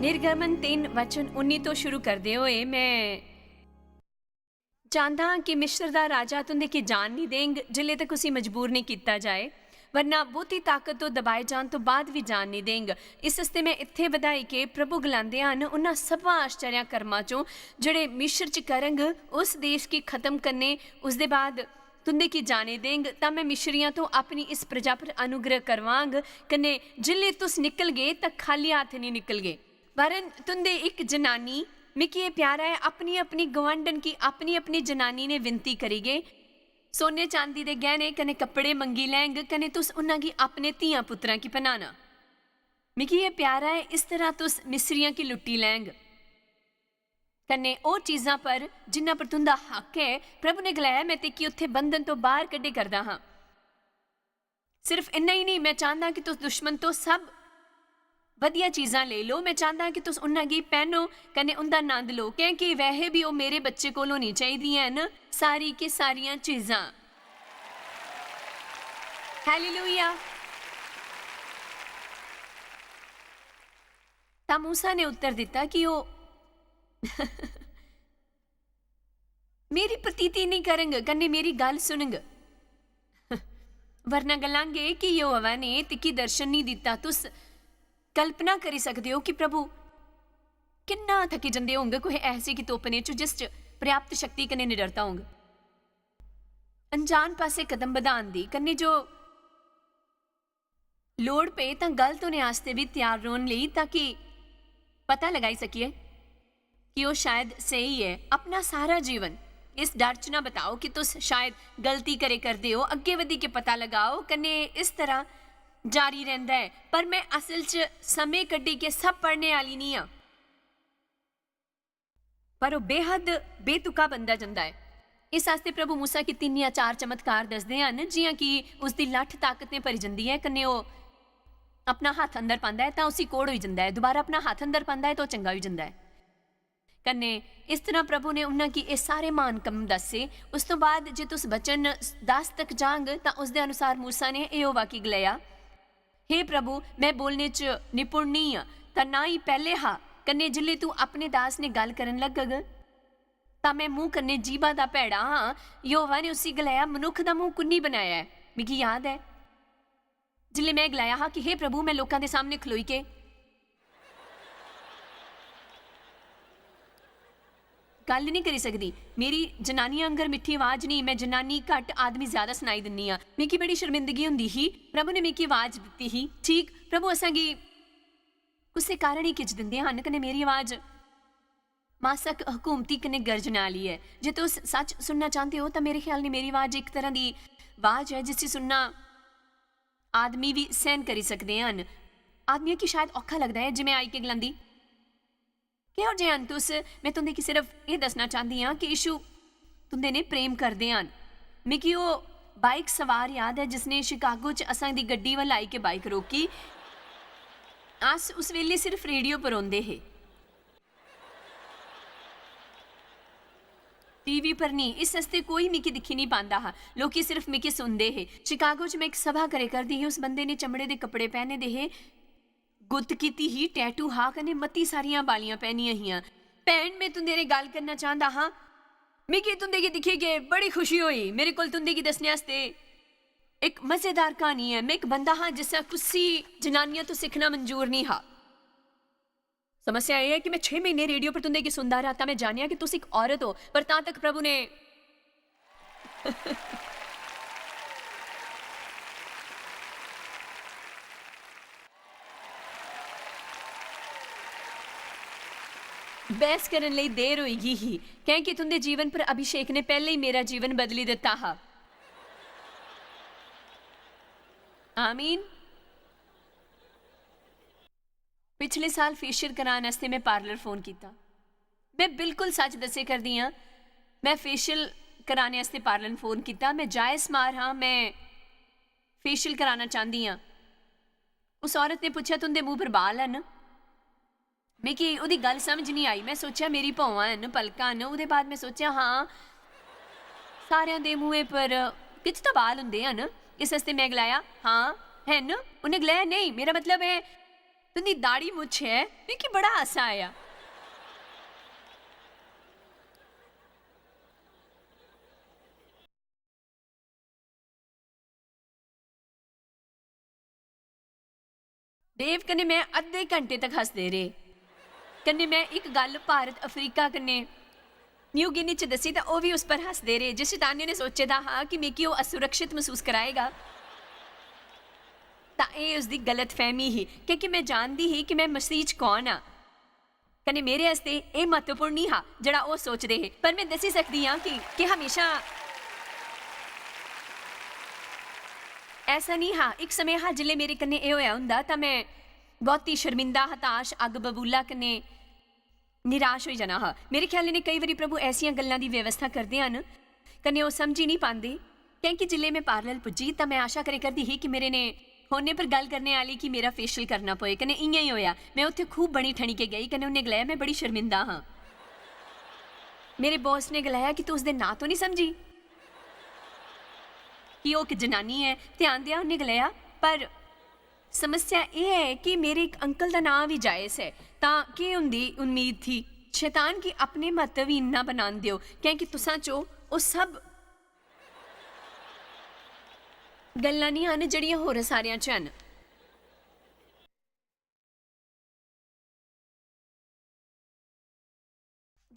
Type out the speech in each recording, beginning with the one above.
निर्गमन 3 वचन 19 ਤੋਂ ਸ਼ੁਰੂ ਕਰਦੇ ਹੋਏ ਮੈਂ ਚਾਹੁੰਦਾ ਹਾਂ ਕਿ ਮਿਸਰ ਦਾ ਰਾਜਾ ਤੁੰਦੇ ਕੀ ਜਾਨ ਨਹੀਂ ਦੇਂਗ ਜਿਲੇ ਤੱਕ ਉਸੇ ਮਜਬੂਰ ਨਹੀਂ ਕੀਤਾ ਜਾਏ, ਵਰਨਾ ਬਹੁਤੀ ਤਾਕਤ ਤੋਂ ਦਬਾਏ ਜਾਣ ਤੋਂ ਬਾਅਦ ਵੀ ਜਾਨ ਨਹੀਂ ਦੇਂਗ। ਇਸ ਵਾਸਤੇ ਮੈਂ ਇੱਥੇ ਵਧਾਈ ਕਿ ਪ੍ਰਭੂ ਗਲਾਉਂਦੇ ਹਨ ਉਹਨਾਂ ਸਭਾ ਆਸ਼ਚਰਿਆ ਕਰਮਾਂ ਚੋਂ ਜਿਹੜੇ ਮਿਸਰ ਚ ਕਰੰਗ ਉਸ ਦੇਸ਼ ਕੀ ਖਤਮ ਕਰਨੇ, ਉਸ ਦੇ ਬਾਅਦ तुंदे की जाने देंग ता मैं मिश्रियां तो अपनी इस प्रजा पर अनुग्रह करवांग कने जिले तुस निकल गए ता खाली हाथ नहीं निकल गए, वरन तुंदे एक जनानी मिकी ये प्यारा है अपनी अपनी गवांडन की अपनी अपनी जनानी ने विनती करी गए सोने चांदी दे गहने कने कपड़े मंगी लैंग कने तुस उन्हां की अपने धियां पुत्रां की पनाना। मिकी ये प्यारा है इस तरह तुस मिस्रियां की लुट्टी लैंग कन्ने ओ चीज़ां पर जिन्हां पर तुंदा हक है। प्रभु ने गलाया मैं ते कि उत्थे बंधन तो बाहर कड्ढे करदा हाँ। सिर्फ इन्ना ही नहीं, मैं चाहता कि तुस दुश्मन तो सब वधिया चीज़ां ले लो। मैं चाहता कि तुस उन्हां गी पहनो कन्ने उंदा आनंद लो, क्योंकि वैसे भी वो मेरे बच्चे कोल होनी चाहिदियां न सारी के सारियां चीज़ां। हालेलुया। तां मूसा ने उत्तर दिता कि वो मेरी प्रतीति नहीं करेंगे कन्ने मेरी गल सुनेंगे, वरना गलांगे कि यहोवा ने तिकी दर्शन नहीं दिता। तुस कल्पना करी सकते हो कि प्रभु किन्ना थके जंदे होंगे कोई ऐसे की तोपने च जिस च पर्याप्त शक्ति कन्ने निडरता होंगे अनजान पासे कदम बधान दी कन्ने जो लोड़ पे तां गल धोने आस्ते भी तैयार रोन लई ताकि पता लगाई सकिए कि वो शायद सही है। अपना सारा जीवन इस डर च ना बताओ कि तुस शायद गलती करे करते हो, अगे वधी के पता लगाओ कन्ने इस तरह जारी रहता है। पर मैं असल च समय कड्ढी के सब पढ़ने वाली नहीं हाँ, पर वो बेहद बेतुका बनता जाता है। इस वास्ते प्रभु मूसा की 3 या 4 चमत्कार दसदे हैं जियां कि उसकी लठ ताकत ने भरी जाती है कन्ने वो अपना हाथ अंदर पाता है तो उसी कोड़ हो जाता है, दोबारा अपना हाथ अंदर पाता है तो चंगा हो जाता है कन्ने। इस तरह प्रभु ने उन्होंने की ये सारे मान कम दसे। उस तो बाद जे तुस बचन 10 तक जांग तो उसके अनुसार मूसा ने यहोवा की गलाया, हे प्रभु मैं बोलने च निपुण नहीं हाँ तो ना ही पहले हा कन्ने जिले तू अपने दास ने गल करन लगग तां मैं मुँह कन्ने जीभा दा भैड़ा हाँ। यहोवा ने उसी गलाया मनुख दा मुँह कुन्नी बनाया है। मिगी याद है जिले मैं गलाया हाँ कि हे प्रभु मैं लोकां दे सामने खलोई के गल नहीं करी सकती, मेरी जनानी अंगर मिठी आवाज नहीं, मैं जनानी घट आदमी ज्यादा सुनाई दिनी हाँ। मिकी बड़ी शर्मिंदगी हुंदी ही, प्रभु ने मिकी आवाज दी ही ठीक। प्रभु असांगी कुछ कारण ही खिच दिंदे हन कने मेरी आवाज मासक हुकूमती कने गर्जना वाली है। जे तुस सच सुनना चाहते हो तो मेरे ख्याल ने मेरी आवाज एक तरह की आवाज है जिसे सुनना आदमी भी सहन करी सकते हैं। आदमियों की शायद औखा लगता है जिवें आई के गलांदी क्यों जे हन तुस। मैं तुंदे की सिर्फ ये दसना चाहती हाँ कि यीशु तुंदे ने प्रेम करते हैं। मिगी वो बाइक सवार याद है जिसने शिकागो च असां दी गड्डी वाल आई के बाइक रोकी। अस उस वेले सिर्फ रेडियो पर आउंदे हे, टीवी पर नहीं। इस हस्ते कोई मिकी दिखी नहीं पाता हा, लोकी सिर्फ मिकी सुनते हे। शिकागो च मैं एक सभा करे करती ही, उस बंदे ने चमड़े के कपड़े पहने दे हे, गुत्त कीती ही, टैटू हा कने मती सारियां बालियां पहनियां हियां। भैन मैं तुंदे ने गल करना चाहता हाँ, मिगी तुंदे की दिखी के बड़ी खुशी हुई। मेरे को तुंदे की दसने आस्ते एक मजेदार कहानी है। मैं एक बंदा हाँ जिसका कुछ जनानियां तो सीखना मंजूर नहीं हा। समस्या यह है कि मैं 6 महीने रेडियो पर तुंदे की सुनता रहा था। मैं जानिया कि तुस एक औरत हो, पर ता तक प्रभु ने बहस करने लई देर होगी ही, क्योंकि तुंदे जीवन पर अभिषेक ने पहले ही मेरा जीवन बदली दिता हा। आमीन। पिछले साल फेशियल कराने वास्ते मैं पार्लर फोन किया। मैं बिल्कुल सच दसे करदी हाँ, मैं फेशियल कराने वास्ते पार्लर फोन किया। मैं जायज़ मार हाँ, मैं फेशियल कराना चाहती हाँ। उस औरत ने पूछा तुंदे मुँह पर बाल हैं? मिगी उहदी गल समझ नहीं आई। मैं सोचा मेरी भौवां हैं, पलकां हैं। उहदे बाद मैं सोचा हाँ सारियां दे मूँहे पर किच तो बाल हुंदे हन, इस वास्ते मैं गलाया हाँ है न। उन्हें गलाया नहीं, मेरा मतलब है तुंदी दाड़ी मुछ है, मिगी बड़ा हासा आया। देव कन्नै मैं अद्धे घंटे तक हसदे रेह्। कन्नै मैं एक गल भारत अफ्रीका कन्नै न्यू गिनी च दसी तां ओह भी उस पर हसदे रेह्। जिस शैतानी ने सोचे दा हा कि मिगी ओह असुरक्षित महसूस कराएगा, तां एह उसदी गलत फहमी ही, क्योंकि मैं जानदी ही कि मैं मसीह च कौन हाँ। कन्नै मेरे आस्ते एह महत्वपूर्ण नहीं हा जेह्ड़ा ओह सोचदे हे, पर मैं दसी सकदी हां कि हमेशा ऐसा नहीं हा। एक समय हा जिल्ले मेरे कन्नै एह होया हुंदा तां मैं बहुती शर्मिंदा, हताश, अग बबूला कन्नै निराश हो जाना हा। मेरे ख्याल ने कई बारी प्रभु ऐसियां गल्लां दी व्यवस्था करदे हन कन्नै ओह समझ ही नहीं पांदे, क्योंकि जिल्ले मैं पार्लर पुज्जी तां मैं आशा करे करदी ही कि मेरे ने होने पर गल करने आली कि मेरा फेशियल करना पोए। कन्नै इयां ही होया। मैं उत्थे खूब बनी ठणी के गई। कन्नै उन्हें गलाया मैं बड़ी शर्मिंदा हाँ। मेरे बॉस ने गलाया कि तू उसदे नां तो नहीं समझी कि ओह एक जनानी है। ध्यान दिया, उन्हें गलाया पर समस्या यह है कि मेरे एक अंकल का नाम भी जायज़ है, तां केह् हुंदी उम्मीद थी। शैतान की अपने महत्वहीन ना बनान दिओ, क्योंकि तुसां चो ओह सब गल्लां नहीं हन जड़ियां होर सारियां च हन।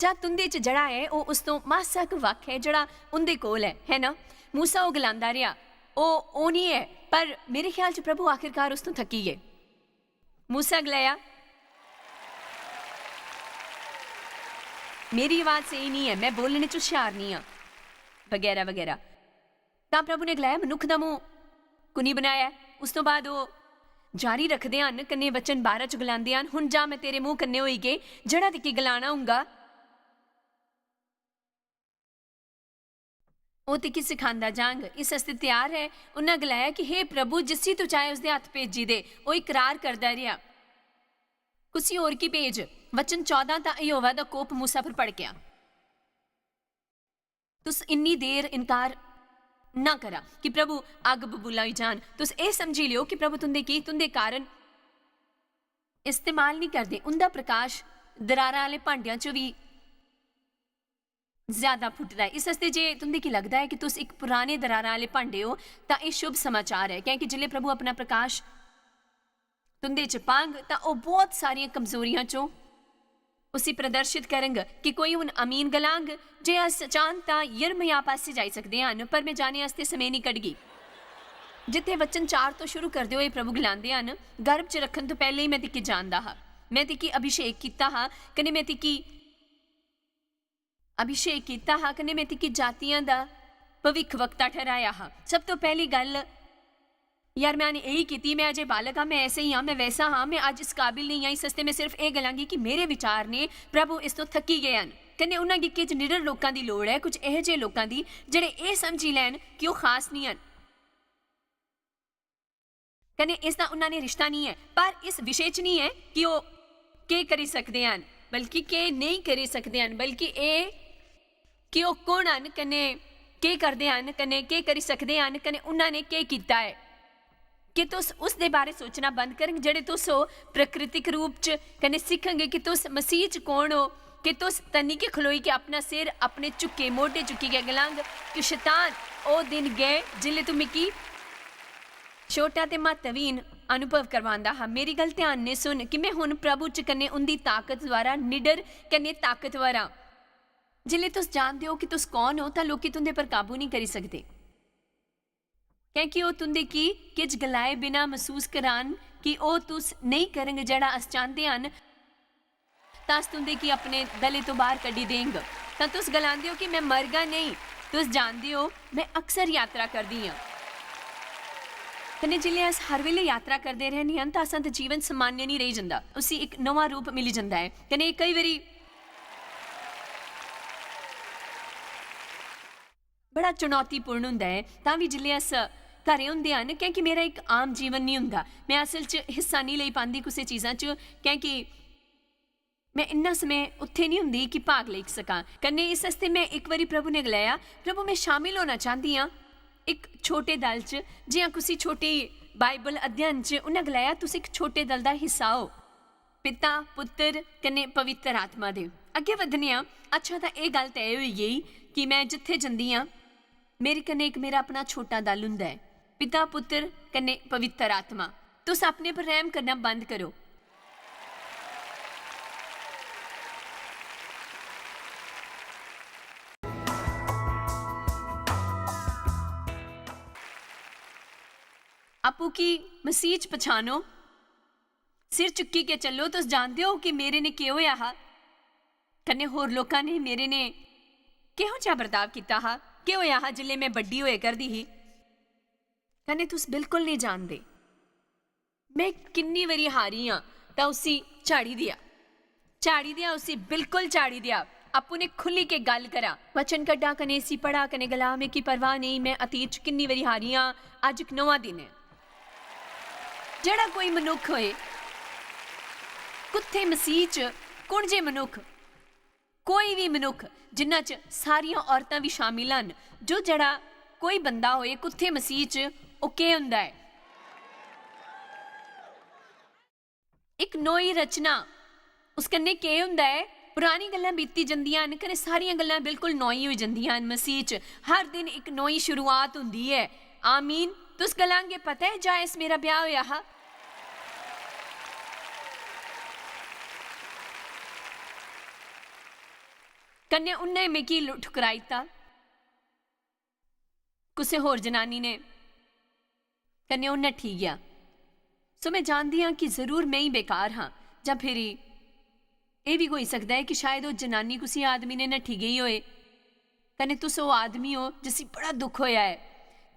जा तुंदे च जड़ा है ओह उस तो मासा क वक् है जड़ा उंदे कोल है ना। मूसा ओह गलांदा रहा, ओह नहीं है, पर मेरे ख्याल च प्रभु आखिरकार उस तो थकी गए। मूसा गलाया मेरी आवाज सही नहीं है, मैं बोलने च हुशियार नहीं हाँ, वगैरह वगैरह। तां प्रभु ने गलाया मनुख दा मूँह कुनी बनाया। उस तो बाद वो जारी रखदे हन, कन्नै वचन बाहर च गलांदे हन, हुण जा मैं तेरे मूँह कन्नै होई गए, जड़ा तिकी गलाना होऊंगा ਉਹ ਤੇ ਕੀ ਸਿਖਾਉਂਦਾ ਜਾਂਗ। ਇਸ ਵਾਸਤੇ ਤਿਆਰ ਹੈ। ਉਹਨਾਂ ਗਲਾਇਆ ਕਿ हे प्रभु जिसी तू चाहे उसके हथ भेजी दे। ਉਹ ਇਕਰਾਰ ਕਰਦਾ ਰਿਹਾ, कुसी और की भेज। वचन 14 ਤਾਂ ਯਹੋਵਾ ਦਾ ਕੋਪ मूसा पर पड़ गया। तुस इन्नी देर इनकार ना करा कि प्रभु अग बबूला ही जान। तुस ये समझी लियो कि प्रभु तुंदे कारण इस्तेमाल नहीं करते। उनका प्रकाश दरारा वाले भांडियां चो भी ज्यादा फुटदा है। इस वास्ते जे तुंदे की लगता है कि तुस एक पुराने दरारा वाले भांडे हो तां यह शुभ समाचार है, क्योंकि जिले प्रभु अपना प्रकाश तुंदे च पांग तां ओह बहुत सारियां कमजोरियां चो उसी प्रदर्शित करेंगे कि कोई हुण अमीन गलांग जे अस चाहन तां यिर्मयाह पासे जाई सकदे हन, पर मैं जाने वास्ते समय नहीं कढगी। जिथे वचन 4 तो शुरू करदे होए प्रभु गलांदे हन, गर्भ च रखण तो पहले ही मैं तिकी जानदा हा, मैं तिकी अभिषेक कीता हा, कने मैं तिकी अभिषेक कीता हा, कने मैं तिकी जातियां दा भविखवक्ता ठहराया हा। सब तो पहली गल यार मैंने यही की, मैं अजय बालक हाँ, मैं ऐसे ही हाँ, मैं वैसा हाँ, मैं अज इस काबिल नहीं हाँ। इस वास्ते मैं सिर्फ ये गलांगी कि मेरे विचार ने प्रभु इस तो थकी गए हैं। कन्नै उन्हां गी किश निडर लोकां दी लोड़ है, कुछ इहो ਜਿਹੇ लोकां दी ਜਿਹੜੇ ਇਹ समझी लैन कि वो खास नहीं हैं, कन्नै इसदा उन्हां ने रिश्ता नहीं है। पर इस विषय च नहीं है कि वो के करी सकदे हन, बल्कि के नहीं करी सकदे हन, बल्कि ये कि वो कौन हन, कन्नै के करदे हन, कन्नै के करी सकदे हन, कन्नै उन्हां ने के कीता है। कि तुस उस दे बारे सोचना बंद करें जेड़े तुस हो प्राकृतिक रूप च, कन्नै सीखेंगे कि तुस मसीह च कौन हो, कि तुस तनी के खलोई के अपना सिर अपने चुके मोढे चुकी के गलांग कि शैतान ओ दिन गए जिल्ले तू मिकी छोटा ते महत्वहीन अनुभव करवांदा हा। मेरी गल ध्यान ने सुन कि मैं हुण प्रभु च कन्नै उनदी ताकत द्वारा निडर कन्नै ताकतवर हां। जिल्ले तुस जानदे हो कि तुस कौन हो तां लोकी तुंदे पर काबू नहीं करी सकदे, क्योंकि वह तुंदे की किच गलाए बिना महसूस करान कि वह तुस नहीं करेंगे जड़ा अस चाहते हैं, तां तुंदे की अपने गले तो बाहर कड्डी देंगे। तां तुस गलांदे हो कि मैं मरगा नहीं, तुस जानदे हो मैं अक्सर यात्रा करदी हाँ, कन्नै जिल्ले अस हर वेले यात्रा करते रहने हैं तां असां दा जीवन सामान्य नहीं रही जांदा, उसी एक नवा रूप मिली जांदा है। कन्नै कई बारी बड़ा चुनौतीपूर्ण हुंदा है, तां भी जिल्ले अस घरे हुंदे हन, क्योंकि मेरा एक आम जीवन नहीं हुंदा, मैं असल च हिस्सा नहीं लेई पांदी कुसै चीज़ां च, क्योंकि मैं इन्ना समय उत्थे नहीं हुंदी कि भाग लेई सकां। कन्नै इस वास्ते मैं एक बारी प्रभु ने गलाया, प्रभु मैं शामिल होना चाहती हाँ एक छोटे दल च, जियां कुसी छोटी बाइबल अध्ययन च उन्हें गलाया तुस एक छोटे दल का हिस्सा हो, पिता पुत्र कन्ने पवित्र आत्मा दे। अगे वधने आ। अच्छा तो यह गल तय हुई गई कि मैं जिथे जंदी हाँ मेरे कन्ने एक मेरा अपना छोटा दल हुंदा है, पिता पुत्र कन्ने पवित्र आत्मा। तुस अपने पर रहम करना बंद करो। आपू की मसीह च पछानो, सिर चुक्की के चलो। तुस जानते हो कि मेरे ने क्यों होया हा, कन्ने होर लोकां ने मेरे ने किहो जिहा बर्ताव किया हा, क्यों होया हा जिल्ले मैं बड्डी होए करदी ही, कन्ने तुस बिल्कुल नहीं जानते। मैं किन्नी वारी हारी हाँ तो उसी झाड़ी दिया उसी बिल्कुल झाड़ी दिया। आपू ने खुली के गल करा, वचन कड्डा कने सी पढ़ा कने गला में की परवाह नहीं। मैं अतीत च किन्नी वारी हारी हाँ, अज एक नवा दिन है। जेड़ा कोई मनुख होए, कुत्थे मसीह च कुण जे मनुख, कोई भी मनुख जिन्ना च सारियां औरतां भी शामिल हन, जो जड़ा कोई बंदा होए कुत्थे मसीह च ओ के हुंदा है, एक नई रचना। उस कन्ने के हुंदा है, पुरानी गल्लां बीती जंदियां न कने सारियां गल्लां बिल्कुल नई होई जंदियां न। मसीह च हर दिन एक नई शुरुआत हुंदी है। आमीन। तुस गलांगे पता है जायस मेरा ब्याह होया हा, कन्ने उन्हें मिगी ठुकराई दिता, कुसे होर जनानी ने, कन्ने उन्हें ठीक गया। सो मैं जानती हाँ कि जरूर मैं ही बेकार हाँ, जां फिर ये भी हो सकता है कि शायद वो जनानी किसी आदमी ने नट्ठी गई होए, कन्ने तुस वो आदमी हो जिसी बड़ा दुख होया है,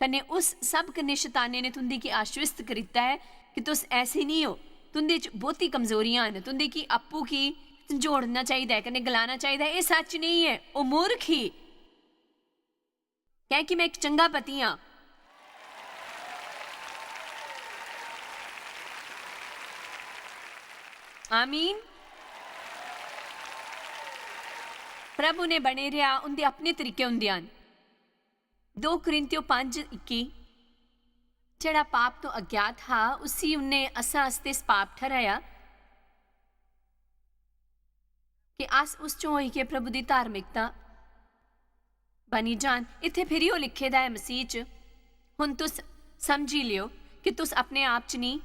कन्ने उस सब कन्ने शैताने ने तुंदी की आश्वस्त करिता है कि तुस ऐसे नहीं हो, तुंदे च बहुती कमजोरियां न, तुंदे की आपू की जोड़ना चाहिए, कन्ने गलाना चाहिए। ये सच नहीं है, वो मूर्ख ही कह कि मैं एक चंगा पति हाँ। आमीन। प्रभु ने बने रहा, उनके अपने तरीके होंदे हन। 2 कुरिन्थियों 5:21 जड़ा पाप तो अज्ञात हा उसी उन्हें असा आस्ते पाप ठहराया कि अस उस चों होई के प्रभु की धार्मिकता बनी जान। इत्थे फिर वो लिखे दा है मसीह च। हुण तुस समझी लियो कि तुस अपने आप च नहीं,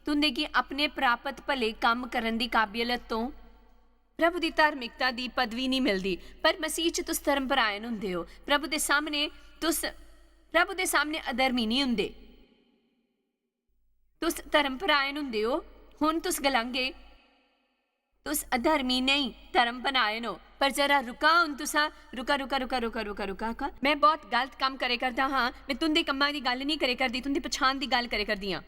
तुंदे की अपने प्राप्त भले काम करन दी काबिलियत तो प्रभु की धार्मिकता की पदवी नहीं मिलती, पर मसीह च तुस धर्मपरायण हुंदे हो। प्रभु के सामने तुस प्रभु के सामने अधर्मी नहीं हुंदे, तुस धर्मपरायण हुंदे हो। हुण तुस गलांगे तुस अधर्मी नहीं धर्मपरायण हो, पर जरा रुका हुण तुसा रुका रुका रुका रुका रुका रुका रुका मैं बहुत गलत काम करे करदा हाँ। मैं तुंदे कम्मां दी गल नहीं करे करदी, तुंदी पछाण दी गल करे करदी हाँ।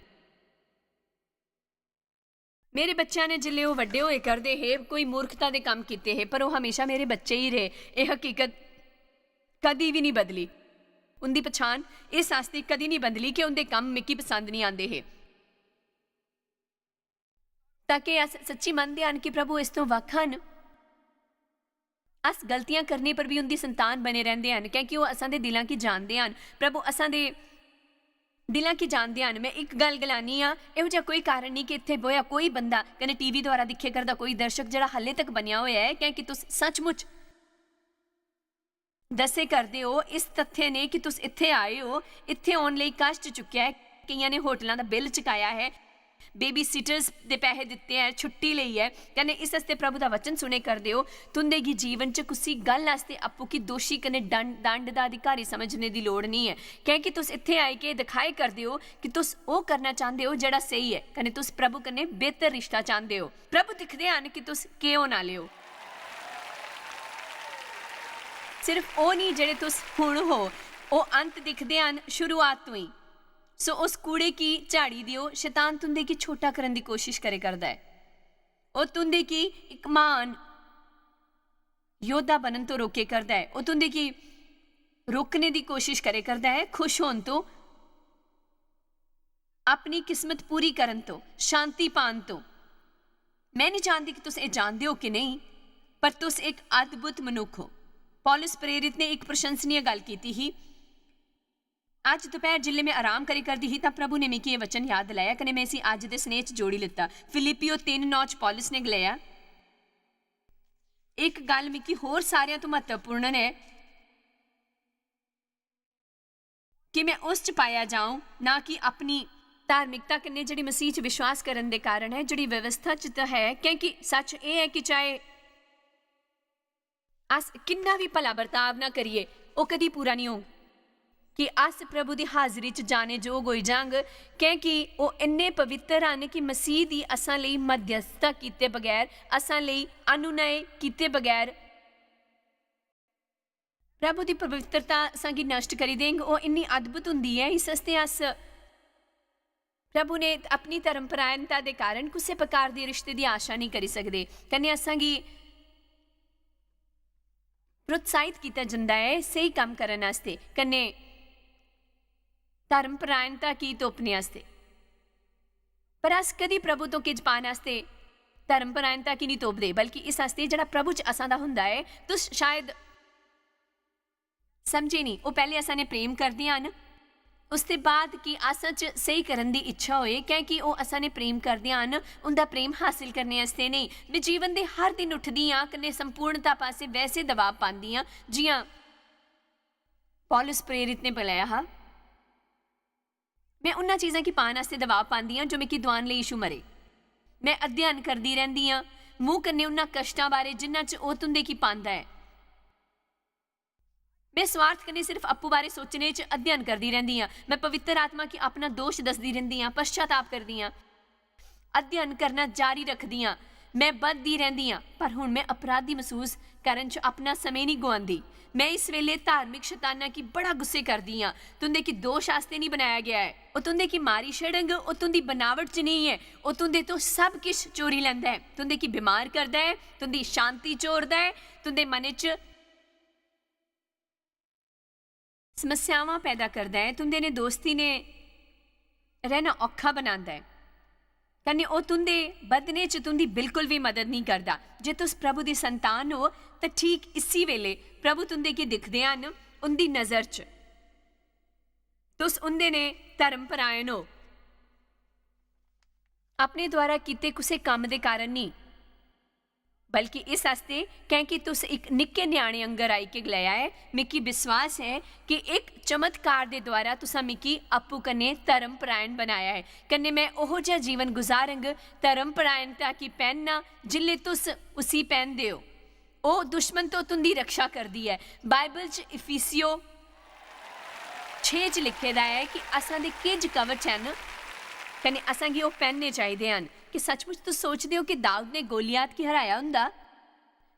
मेरे बच्चों ने जिले वो वड्डे होए करते है कोई मूर्खता के काम किए है, पर वो हमेशा मेरे बच्चे ही रहे। यह हकीकत कदी भी नहीं बदली, उनकी पछाण इस आस्ते कदी नहीं बदली कि उनके काम मिकी पसंद नहीं आते है, ताकि अस सच्ची मनते हैं कि प्रभु इस तो वख हैं। अस गलतियां करने पर भी उनकी संतान बने रहते हैं, क्योंकि वो असां दे दिलों की जानते हैं। प्रभु असां दे दिलों की जानते हैं। मैं एक गल गलानी हाँ, इहो जिहा कोई कारण नहीं कि इत्थे बोया कोई बंदा कने टीवी द्वारा दिखे करदा कोई दर्शक जिहड़ा हाले तक बनिया होया है, क्योंकि तुस सचमुच दसे करदे हो इस तथ्य ने कि तुस इत्थे आए हो, इत्थे आउण लई कष्ट चुक्या है, कईयां ने होटलों का बिल चुकाया है, बेबी सीटर्स के पैसे दिते हैं, छुट्टी ली है, कने इस हस्ते प्रभु का वचन सुने करदे हो। तुंदे की जीवन च कुसी गल आस्ते आपू की दोषी कने दंड का अधिकारी समझने की लोड़ नहीं है, क्योंकि तुस इत्थे आए के दिखाए करदे हो कि तुस वो करना चाहते हो जड़ा सही है, कने तुस प्रभु कने बेहतर रिश्ता चाहते हो। प्रभु दिखदे हन कि तुस किओ ना लियो, सिर्फ वो नहीं जेड़े तुस हुण हो, वो अंत दिखदे हन शुरुआत तो ही। सो उस कूड़े की झाड़ी दियो, शैतान तुंदे की छोटा करने की कोशिश करे करदा है, वो तुंदे की एक महान योद्धा बनन तो रोके करदा है, वो तुंदे की रोकने की कोशिश करे करदा है, खुश होने तो, अपनी किस्मत पूरी करन तो, शांति पान तो। मैं नहीं जानती कि तुस ये जानते हो कि नहीं, पर तुस एक अद्भुत मनुख हो। पौलुस प्रेरित ने एक प्रशंसनीय गल की ही, ਅੱਜ ਦੁਪਹਿਰ ਜਿੱਲੇ ਮੈਂ ਆਰਾਮ ਕਰੀ ਕਰਦੀ ਹੀ ਤਾਂ ਪ੍ਰਭੂ ਨੇ ਮਿਕੀ ਇਹ ਵਚਨ ਯਾਦ ਦਿਲਾਇਆ ਕਨੇ ਮੈਂ ਸੀ ਅੱਜ ਦੇ ਸਨੇਹ 'ਚ ਜੋੜੀ ਲਿੱਤਾ। ਫਿਲਿਪੀਓ 3:9 'ਚ ਪੌਲਸ ਨੇ ਗਲਾਇਆ ਇੱਕ ਗੱਲ ਮਿਕੀ ਹੋਰ ਸਾਰਿਆਂ ਤੋਂ ਮਹੱਤਵਪੂਰਨ ਹੈ ਕਿ ਮੈਂ ਉਸ 'ਚ ਪਾਇਆ ਜਾऊं ਨਾ ਕਿ ਆਪਣੀ ਧਾਰਮਿਕਤਾ ਕन्ने ਜਿਹੜੀ ਮਸੀਹ 'ਚ ਵਿਸ਼ਵਾਸ ਕਰਨ ਦੇ ਕਾਰਨ ਹੈ ਜਿਹੜੀ ਵਿਵਸਥਾ 'ਚ ਤਾਂ ਹੈ ਕਿਉਂਕਿ ਸੱਚ ਇਹ ਹੈ ਕਿ ਚਾਹੇ ਅਸ ਕਿੰਨਾ ਵੀ ਭਲਾ ਵਰਤਾਵ ਨਾ ਕਰੀਏ ਉਹ ਕਦੀ ਪੂਰਾ ਨਹੀਂ ਹੋ ਕਿ ਅਸ ਪ੍ਰਭੂ ਦੀ ਹਾਜ਼ਰੀ 'ਚ ਜਾਣੇ ਯੋਗ ਹੋਈ ਜਾਂਗ ਕਿਉਂਕਿ ਉਹ ਇੰਨੇ ਪਵਿੱਤਰ ਹਨ ਕਿ ਮਸੀਹ ਦੀ ਅਸਾਂ ਲਈ ਮਧਿਅਸਥਤਾ ਕੀਤੇ ਬਗੈਰ ਅਸਾਂ ਲਈ ਅਨੁਨय ਕੀਤੇ ਬਗੈਰ ਪ੍ਰਭੂ ਦੀ ਪਵਿੱਤਰਤਾ ਸੰਗੀ ਨਸ਼ਟ ਕਰੀ ਦੇਂਗੇ। ਉਹ ਇੰਨੀ ਅਦਭੁਤ ਹੁੰਦੀ ਹੈ ਇਸ ਵਾਸਤੇ ਅਸ ਪ੍ਰਭੂ ਨੇ ਆਪਣੀ ਧਰਮਪਰਾਇਣਤਾ ਦੇ ਕਾਰਨ ਕਿਸੇ ਪ੍ਰਕਾਰ ਦੇ ਰਿਸ਼ਤੇ ਦੀ ਆਸ਼ਾ ਨਹੀਂ ਕਰੀ ਸਕਦੇ ਕਨੇ ਅਸਾਂਗੀ ਪ੍ਰੋਤਸਾਹਿਤ ਕੀਤਾ ਜਾਂਦਾ ਹੈ ਸਹੀ ਕੰਮ ਕਰਨ ਵਾਸਤੇ ਕਨੇ ਧਰਮਪਰਾਇਣਤਾ ਕੀ ਤੋਪਣੇ ਵਾਸਤੇ ਪਰ ਅਸ ਕਦੀ ਪ੍ਰਭੂ ਤੋਂ ਕਿਜ ਪਾਣ ਵਾਸਤੇ ਧਰਮਪਰਾਇਣਤਾ ਕੀ ਨਹੀਂ ਤੋਪਦੇ ਬਲਕਿ ਇਸ ਵਾਸਤੇ ਜਿਹੜਾ ਪ੍ਰਭੂ 'ਚ ਅਸਾਂ ਦਾ ਹੁੰਦਾ ਹੈ ਤੁਸੀਂ ਸ਼ਾਇਦ ਸਮਝੇ ਨਹੀਂ ਉਹ ਪਹਿਲੇ ਅਸਾਂ ਨੇ ਪ੍ਰੇਮ ਕਰਦੇ ਹਨ ਉਸ ਤੋਂ ਬਾਅਦ ਕਿ ਅਸਾਂ 'ਚ ਸਹੀ ਕਰਨ ਦੀ ਇੱਛਾ ਹੋਏ ਕਿਉਂਕਿ ਉਹ ਅਸਾਂ ਨੇ ਪ੍ਰੇਮ ਕਰਦੇ ਹਨ ਉਹਦਾ ਪ੍ਰੇਮ ਹਾਸਿਲ ਕਰਨੇ ਵਾਸਤੇ ਨਹੀਂ। ਮੈਂ ਜੀਵਨ ਦੇ ਹਰ ਦਿਨ ਉੱਠਦੀ ਹਾਂ ਕਨੇ ਸੰਪੂਰਨਤਾ ਪਾਸੇ ਵੈਸੇ ਦਬਾਅ ਪਾਉਂਦੀ ਹਾਂ ਜਿਹਾਂ ਪੌਲਸ ਪ੍ਰੇਰਿਤ ਨੇ ਬੁਲਾਇਆ ਹਾਂ मैं उन्होंने चीज़ों की पाने वास्ते दबाव पाती हाँ जो मैं कि दुआन लिए यीशु मरे। मैं अध्ययन करती रहती हाँ मूँह कन्ने उन्होंने कष्टों बारे जिन्हों च वो तुंदे की पांदा है। मैं स्वार्थ कन्ने सिर्फ आपू बारे सोचने च अध्ययन करती रहती हाँ। मैं पवित्र आत्मा की अपना दोष दसदी रहती हाँ पश्चाताप करती हाँ अध्ययन करना जारी रखती हाँ। मैं बददी रहती हाँ पर हुण मैं अपराधी महसूस करन च अपना समय नहीं गुआंदी। मैं इस वेले धार्मिक शैताना की बड़ा गुस्से करती हाँ। तुंदे की दोष आस्ते नहीं बनाया गया है वो तुंदे की मारी छड़ंग वो तुंदी बनावट च नहीं है वो तुंदे तो सब किश चोरी लैंदा है तुंदे की बीमार करता है तुंदी शांति चोरदा है तुंदे मन च समस्यावां पैदा करता है तुंदे ने दोस्ती ने रहना औखा बनांदा है कन्ने ओ तुंदे बदने च तुंदी बिल्कुल भी मदद नहीं करता। जे तुस प्रभु दी संतान हो तो ठीक इसी वेले प्रभु तुंदे की दिखदे हन उंदी नज़र च तुस उंदे ने धर्मपरायण हो अपने द्वारा कीते कुसे काम दे कारण नहीं बल्कि इस हस्ते क्योंकि तुस एक निक्के न्याणे अंगर आई के गलाया है। मिकी विश्वास है कि एक चमत्कार दे द्वारा तुसा मिकी आपू कन्ने धर्मपरायण बनाया है कन्ने मैं ओहो जिहा जीवन गुजारंग धर्मपरायणता की पहनना जिले तुस उसी पहनदे हो ओ दुश्मन तो तुंदी रक्षा करदी है। बाइबल च इफिसियो 6 च लिखे दा है कि असां दे किज कवच हन कन्ने असां गी ओह पहनने चाहिदे हन कि सचमुच तुस सोचदे हो कि दाऊद ने गोलियात की हराया हुंदा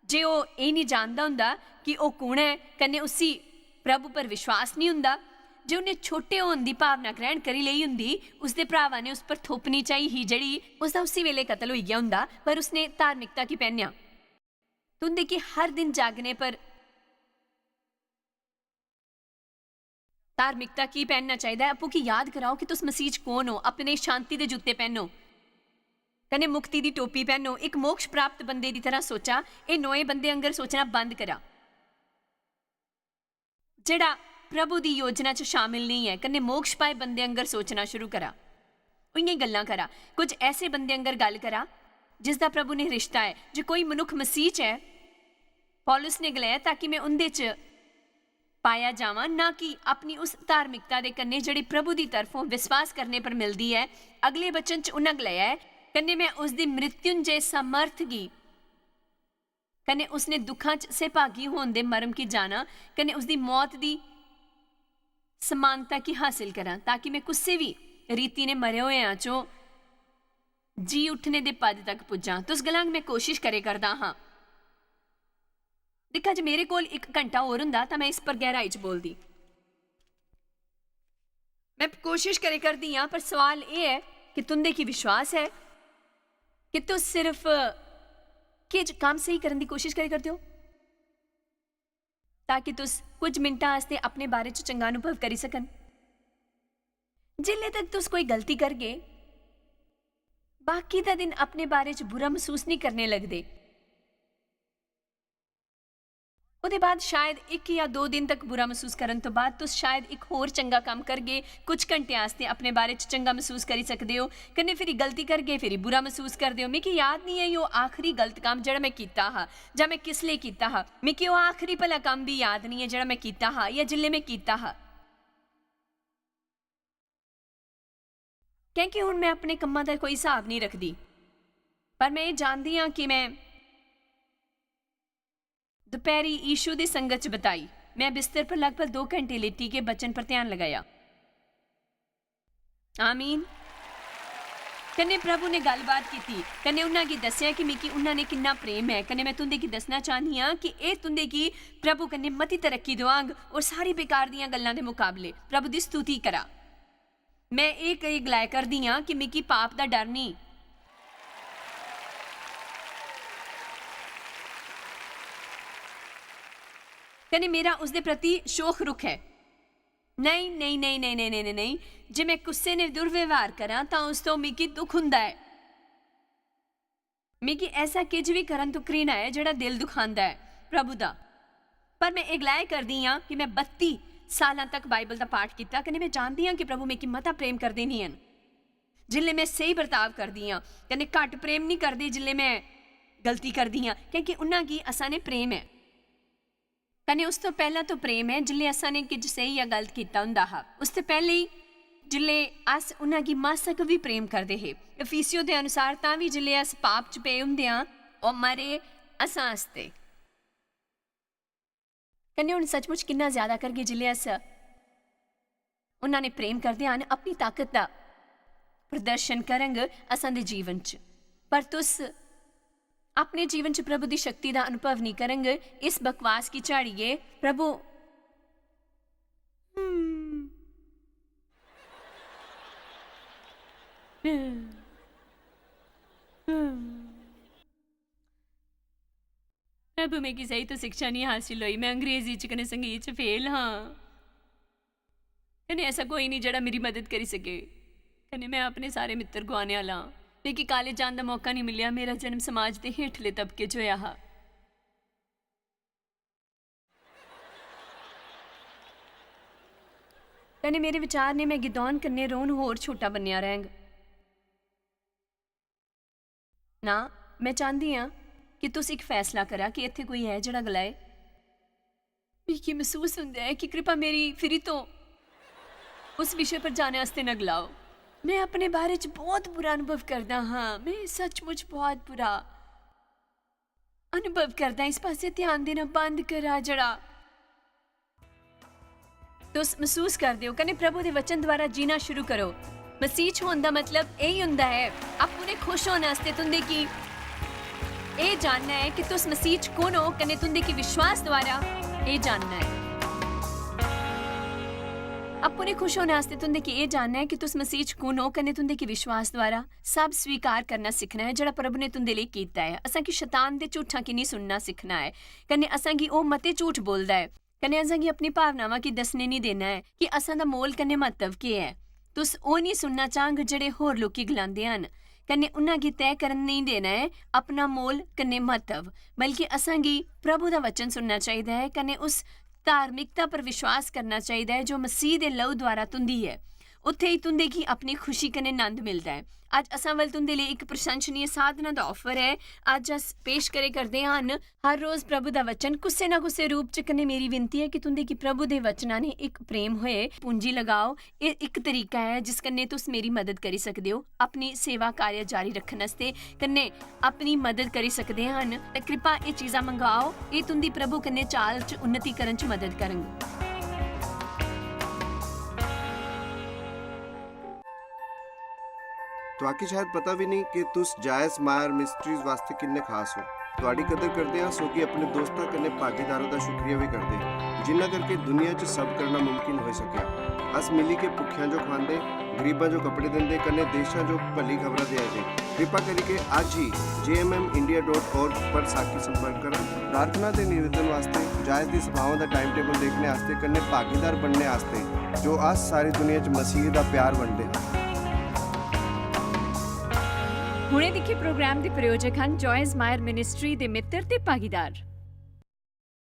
जे वो ये नहीं जानता हुंदा कि वह कौन है कन्ने उसी प्रभु पर विश्वास नहीं हुंदा जे उन्हें छोटे होने की भावना ग्रहण करी लई हुंदी उसके भरावां ने उस पर थोपनी चाहिए ही जड़ी उसका उसी वेले कतल हो गया हुंदा पर उसने धार्मिकता की पहनिया। तुंदे कि हर दिन जागने पर धार्मिकता की पहनना चाहिए आपू की याद कराओ कि तुस मसीह च कौन हो अपने शांति के जूते पहनो कने मुक्ति की टोपी पहनो एक मोक्ष प्राप्त बंदे की तरह सोचा ये नोए बंदे अंगर सोचना बंद करा जेड़ा प्रभु की योजना च शामिल नहीं है कने मोक्ष पाए बंदे अंगर सोचना शुरू करा उइयां गल्लां करा कुछ ऐसे बंदे अंगर गल करा जिसका प्रभु ने रिश्ता है जो कोई मनुख मसीह च है पौलुस ने गलाया ताकि मैं उनदे च पाया जावां ना कि अपनी उस धार्मिकता दे कन्ने जिहड़ी प्रभु की तरफों विश्वास करने पर मिलती है। अगले वचन च उन्हें गलाया है कन्ने मैं उसकी मृत्युंजय समर्थ की कन्ने उसने दुखा च सहभागी होने दे मरम की जाना कन्ने उसकी मौत की समानता की हासिल करा ताकि मैं किसी भी रीति ने मरे हुए चो जी उठने दे पद तक पुजा। तो उस गल्लां मैं कोशिश करे करदा हाँ देखा जे मेरे कोल एक घंटा होर हुंदा तां मैं इस पर गहराई च बोलदी मैं कोशिश करे करदी हाँ पर सवाल ये है कि तुंदे की विश्वास है कि तुस सिर्फ किज काम सही करने की कोशिश करे करते हो ताकि तुस कुछ मिनटां वास्ते अपने बारे च चंगा अनुभव करी सकन। जिल्ले तक तुस कोई गलती कर गए बाकी दा दिन अपने बारे च बुरा महसूस नहीं करने लगदे ਉਹਦੇ ਬਾਅਦ ਸ਼ਾਇਦ 1 ਜਾਂ 2 ਦਿਨ ਤੱਕ ਬੁਰਾ ਮਹਿਸੂਸ ਕਰਨ ਤੋਂ ਬਾਅਦ ਤੁਸੀਂ ਸ਼ਾਇਦ ਇੱਕ ਹੋਰ ਚੰਗਾ ਕੰਮ ਕਰਗੇ, ਕੁਝ ਘੰਟਿਆਂ ਵਾਸਤੇ ਆਪਣੇ ਬਾਰੇ 'ਚ ਚੰਗਾ ਮਹਿਸੂਸ ਕਰੀ ਸਕਦੇ ਹੋ। ਕਦੇ ਫਿਰ ਗਲਤੀ ਕਰਗੇ, ਫਿਰ ਬੁਰਾ ਮਹਿਸੂਸ ਕਰਦੇ ਹੋ। ਮਿਕੀ ਯਾਦ ਨਹੀਂ ਹੈ ਉਹ ਆਖਰੀ ਗਲਤ ਕੰਮ ਜਿਹੜਾ ਮੈਂ ਕੀਤਾ ਹਾਂ ਜਾਂ ਮੈਂ ਕਿਸ ਲਈ ਕੀਤਾ ਹਾਂ। ਮਿਕੀ ਉਹ ਆਖਰੀ ਭਲਾ ਕੰਮ ਵੀ ਯਾਦ ਨਹੀਂ ਹੈ ਜਿਹੜਾ ਮੈਂ ਕੀਤਾ ਹਾਂ ਜਾਂ ਜਿੱਲੇ ਮੈਂ ਕੀਤਾ ਹਾਂ। ਕਿਉਂਕਿ ਹੁਣ ਮੈਂ ਆਪਣੇ ਕੰਮਾਂ ਦਾ ਕੋਈ ਹਿਸਾਬ ਨਹੀਂ ਰੱਖਦੀ, ਪਰ ਮੈਂ ਇਹ ਜਾਣਦੀ ਹਾਂ ਕਿ ਮੈਂ दोपहरी यीशु की संगत च बिताई। मैं बिस्तर पर लगभग 2 घंटे लेटी के बचन पर ध्यान लगाया। आमीन। कन्ने प्रभु ने गलबात की, कन्ने उन्हें दसिया कि मिकी उन्होंने कितना प्रेम है। कन्ने मैं तुंदे की दसना चाहनी हाँ कि ये तुंदे की प्रभु कन्ने मती तरक्की देवांग और सारी बेकार दियां गल्लां दे मुकाबले प्रभु की स्तुति करा। मैं ये कई गलाया करदी हाँ कि मिकी पाप का डर नहीं, कने मेरा उसके प्रति शोक रुख है। नहीं नहीं नहीं नहीं नहीं नहीं नहीं, जे मैं गुस्से ने दुर्व्यवहार करा तो उस तो मिकी दुख हुंदा है। मिकी ऐसा किज भी करन तो घृणा है जिहड़ा दिल दुखांदा है प्रभु दा। पर मैं इगलाय करदी हाँ कि मैं 32 साल तक बाइबल का पाठ किया, कने मैं जानती हाँ कि प्रभु मिकी मता प्रेम करते नहीं हैं जिले मैं सही बर्ताव करदी हाँ, कने घट प्रेम नहीं करती जिले मैं गलती करदी हाँ, क्योंकि उन्हां की असां ने प्रेम है। कने उस तो पहला तो प्रेम है जिले असा ने किज सही या गलत किया हुंदा हा। उस तो पहले ही जिले अस उन्हां की मासक भी प्रेम करते हैं। इफिसियो के अनुसार तां भी जिले अस पाप च पे हुंदे हां और मरे असां आस्ते। कने हुण सचमुच कितना ज्यादा करके जिले अस उन्हां ने प्रेम करदे हां अपनी ताकत का प्रदर्शन करांगे असां दे जीवन च। पर तुस अपने जीवन च प्रभु की शक्ति का अनुभव नहीं करेंगे, इस बकवास की झाड़िए प्रभु प्रभु मैं की सही तो शिक्षा नहीं हासिल हुई, मैं अंग्रेजी च कने संगीत च फेल हाँ। कने ऐसा कोई नहीं जड़ा मेरी मदद करी सके। कने मैं अपने सारे मित्र गुआने वाला हाँ, लेकिन कालेज जाने का मौका नहीं मिलिया। मेरा जन्म समाज के हेठले तबके च होया हा। कने मेरे विचार ने मैं गिदौन कन्ने रोन होर छोटा बनिया रहेंग ना। मैं चाहती हाँ कि तुस एक फैसला करा कि इत्थे कोई है जड़ा गलाए। मिगी महसूस होंदा है कि कृपा मेरी फिरी तो उस विषय पर जाने वास्ते न गलाओ। मैं अपने बारे च बहुत बुरा अनुभव करदा हाँ, मैं सचमुच बहुत बुरा अनुभव करदा। इस पासे ध्यान देना बंद करा जड़ा तुस महसूस कर दियो। कने प्रभु के वचन द्वारा जीना शुरू करो। मसीह होने का मतलब यही हुंदा है अपने खुश होने वास्ते तुंदे की ये जानना है कि तुस मसीह च कौन हो। कने तुंदे की विश्वास द्वारा ये जानना है अपने खुश होने वास्ते तुंदे की ये जानना है कि तुस मसीह च कौन हो। कने तुंदे की विश्वास द्वारा सब स्वीकार करना सीखना है जड़ा प्रभु ने तुंदे लिए कीता है। असां की शैतान दे झूठां की नहीं सुनना सीखना है। कने असां की ओ मते झूठ बोलदा है। कने असां की अपनी भावनावां की दसने नहीं देना है कि असां दा मोल कने महत्व के है। तुस ओ नहीं सुनना चाहंग जड़े होर लोकी गलांदे हन। कने उन्हां गी तय करन नहीं देना है अपना मोल कने महत्व, बल्कि असां गी प्रभु दा वचन सुनना चाहिए है। कने उस धार्मिकता पर विश्वास करना चाहिए है जो मसीह दे लहू द्वारा तुंदी है। उत्थे ही तुंदे की अपनी खुशी कने आनंद मिलता है। अज असां वल तुंदे लिए एक प्रशंसनीय साधना का ऑफर है। अज अस पेश करे करते हैं हर रोज़ प्रभु का वचन कुसे ना कुसे रूप च। कने मेरी विनती है कि तुंदे की प्रभु के वचना ने एक प्रेम होए पूंजी लगाओ। ये एक तरीका है जिस कन्ने तुस मेरी मदद करी सकते हो अपनी सेवा कार्य जारी रखने वास्ते। कन्ने अपनी मदद करी सकते हैं। ते कृपा ये चीज़ां मंगाओ, ये तुंदी प्रभु कन्ने चाल च उन्नति करन च मदद करेंगे। तुहाकी शायद पता भी नहीं कि तुस जायस मायर मिस्ट्रीज वास्ते किन्ने खास हो। तुहाडी कदर करदे हां सो कि अपने दोस्तां कन्ने भागीदारां दा शुक्रिया भी करदे जिन्हां करके दुनिया च सब करना मुमकिन हो सकिया। अस मिली के भुखियां जो खांदे, गरीबां जो कपड़े दिंदे, कन्ने देशां जो भली खबरां दे दे। कृपा करके आज ही jmmindia.org पर साखी संपर्क करा। प्रार्थना ते निवेदन वास्ते जायस दी सभावां दा टाइम टेबल देखने वास्ते कन्ने भागीदार बनने वास्ते जो अस सारी दुनिया च मसीह दा प्यार वंडे। हुणे दिखे प्रोग्राम के प्रायोजक हैं जॉयस मायर मिनिस्ट्री के मित्र ते भागीदार।